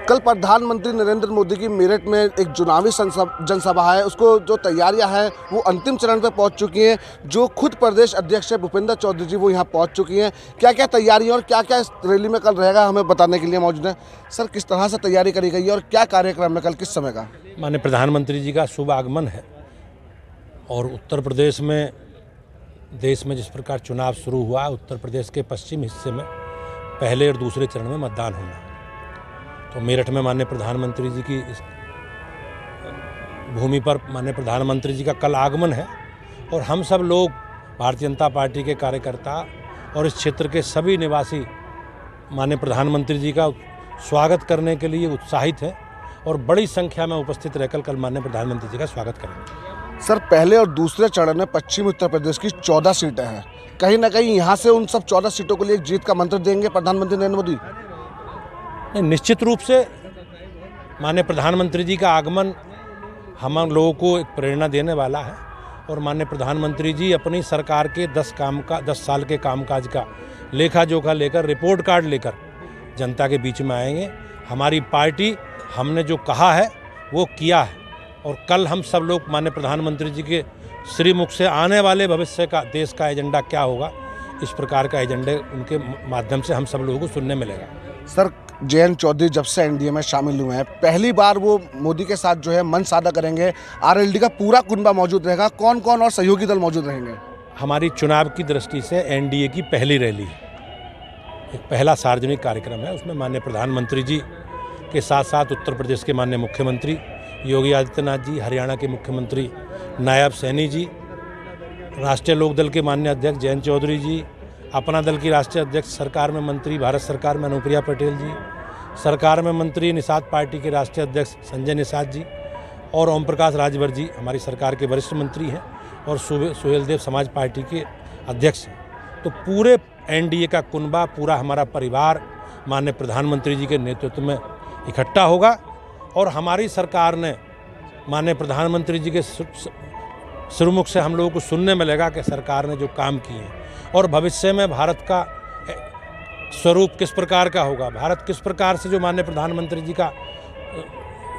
कल प्रधानमंत्री नरेंद्र मोदी की मेरठ में एक चुनावी जनसभा है, उसको जो तैयारियां हैं वो अंतिम चरण पर पहुंच चुकी हैं। जो खुद प्रदेश अध्यक्ष है भूपेंद्र चौधरी जी वो यहां पहुंच चुकी हैं। क्या क्या तैयारियां और क्या क्या इस रैली में कल रहेगा हमें बताने के लिए मौजूद है। सर, किस तरह से तैयारी करी गई है और क्या कार्यक्रम है कल, किस समय का? माननीय प्रधानमंत्री जी का शुभ आगमन है और उत्तर प्रदेश में देश में जिस प्रकार चुनाव शुरू हुआ, उत्तर प्रदेश के पश्चिम हिस्से में पहले और दूसरे चरण में मतदान होना, तो मेरठ में माननीय प्रधानमंत्री जी की इस भूमि पर माननीय प्रधानमंत्री जी का कल आगमन है और हम सब लोग भारतीय जनता पार्टी के कार्यकर्ता और इस क्षेत्र के सभी निवासी माननीय प्रधानमंत्री जी का स्वागत करने के लिए उत्साहित हैं और बड़ी संख्या में उपस्थित रहकर कल माननीय प्रधानमंत्री जी का स्वागत करेंगे। सर, पहले और दूसरे चरण में पश्चिमी उत्तर प्रदेश की 14 सीटें हैं। कहीं ना कहीं यहाँ से उन सब 14 सीटों के लिए एक जीत का मंत्र देंगे प्रधानमंत्री नरेंद्र मोदी? निश्चित रूप से माननीय प्रधानमंत्री जी का आगमन हम लोगों को एक प्रेरणा देने वाला है और माननीय प्रधानमंत्री जी अपनी सरकार के 10 साल के कामकाज का लेखा जोखा लेकर, रिपोर्ट कार्ड लेकर जनता के बीच में आएंगे। हमारी पार्टी हमने जो कहा है वो किया है और कल हम सब लोग माननीय प्रधानमंत्री जी के श्रीमुख से आने वाले भविष्य का देश का एजेंडा क्या होगा, इस प्रकार का एजेंडे उनके माध्यम से हम सब लोगों को सुनने मिलेगा। सर, जयंत चौधरी जब से एनडीए में शामिल हुए हैं, पहली बार वो मोदी के साथ जो है मन साझा करेंगे। आरएलडी का पूरा कुनबा मौजूद रहेगा, कौन कौन और सहयोगी दल मौजूद रहेंगे? हमारी चुनाव की दृष्टि से एनडीए की पहली रैली है, एक पहला सार्वजनिक कार्यक्रम है। उसमें माननीय प्रधानमंत्री जी के साथ साथ उत्तर प्रदेश के माननीय मुख्यमंत्री योगी आदित्यनाथ जी, हरियाणा के मुख्यमंत्री नायब सैनी जी, राष्ट्रीय लोकदल के माननीय अध्यक्ष जयंत चौधरी जी, अपना दल की राष्ट्रीय अध्यक्ष सरकार में मंत्री भारत सरकार में अनुप्रिया पटेल जी, सरकार में मंत्री निषाद पार्टी के राष्ट्रीय अध्यक्ष संजय निषाद जी और ओम प्रकाश राजभर जी हमारी सरकार के वरिष्ठ मंत्री हैं और सुहेलदेव समाज पार्टी के अध्यक्ष हैं। तो पूरे एनडीए का कुनबा, पूरा हमारा परिवार माननीय प्रधानमंत्री जी के नेतृत्व में इकट्ठा होगा और हमारी सरकार ने माननीय प्रधानमंत्री जी के श्रीमुख से हम लोगों को सुनने मिलेगा कि सरकार ने जो काम किए हैं और भविष्य में भारत का स्वरूप किस प्रकार का होगा, भारत किस प्रकार से जो माननीय प्रधानमंत्री जी का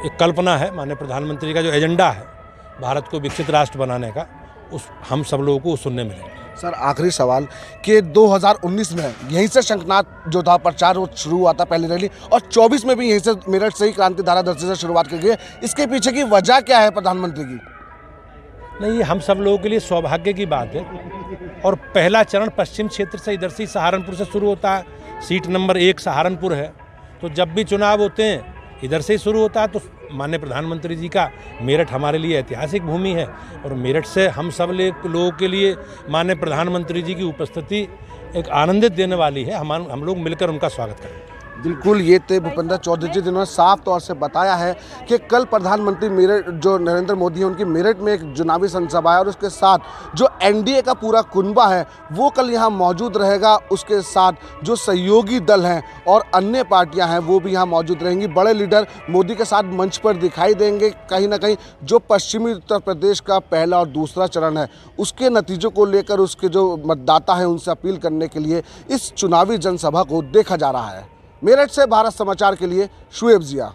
एक कल्पना है, माननीय प्रधानमंत्री जी का जो एजेंडा है भारत को विकसित राष्ट्र बनाने का, उस हम सब लोगों को सुनने मिलेगा। सर, आखिरी सवाल कि 2019 में यहीं से शंखनाद जो था प्रचार वो शुरू हुआ था पहली रैली, और 24 में भी यहीं से मेरठ से ही क्रांति धारा दर्शे से शुरुआत की गई है। इसके पीछे की वजह क्या है प्रधानमंत्री की? नहीं, ये हम सब लोगों के लिए सौभाग्य की बात है और पहला चरण पश्चिम क्षेत्र से इधर से सहारनपुर से शुरू होता है। सीट नंबर 1 सहारनपुर है, तो जब भी चुनाव होते हैं इधर से ही शुरू होता है। तो माननीय प्रधानमंत्री जी का मेरठ हमारे लिए ऐतिहासिक भूमि है और मेरठ से हम सब लोगों के लिए माननीय प्रधानमंत्री जी की उपस्थिति एक आनंदित देने वाली है। हम लोग मिलकर उनका स्वागत करेंगे। बिल्कुल, ये थे भूपेंद्र चौधरी जी जिन्होंने साफ तौर से बताया है कि कल प्रधानमंत्री मेरठ जो नरेंद्र मोदी है उनकी मेरठ में एक चुनावी जनसभा है और उसके साथ जो एनडीए का पूरा कुनबा है वो कल यहाँ मौजूद रहेगा। उसके साथ जो सहयोगी दल हैं और अन्य पार्टियां हैं वो भी यहाँ मौजूद रहेंगी। बड़े लीडर मोदी के साथ मंच पर दिखाई देंगे। कहीं ना कहीं जो पश्चिमी उत्तर प्रदेश का पहला और दूसरा चरण है उसके नतीजों को लेकर उसके जो मतदाता हैं उनसे अपील करने के लिए इस चुनावी जनसभा को देखा जा रहा है। मेरठ से भारत समाचार के लिए शुएब जिया।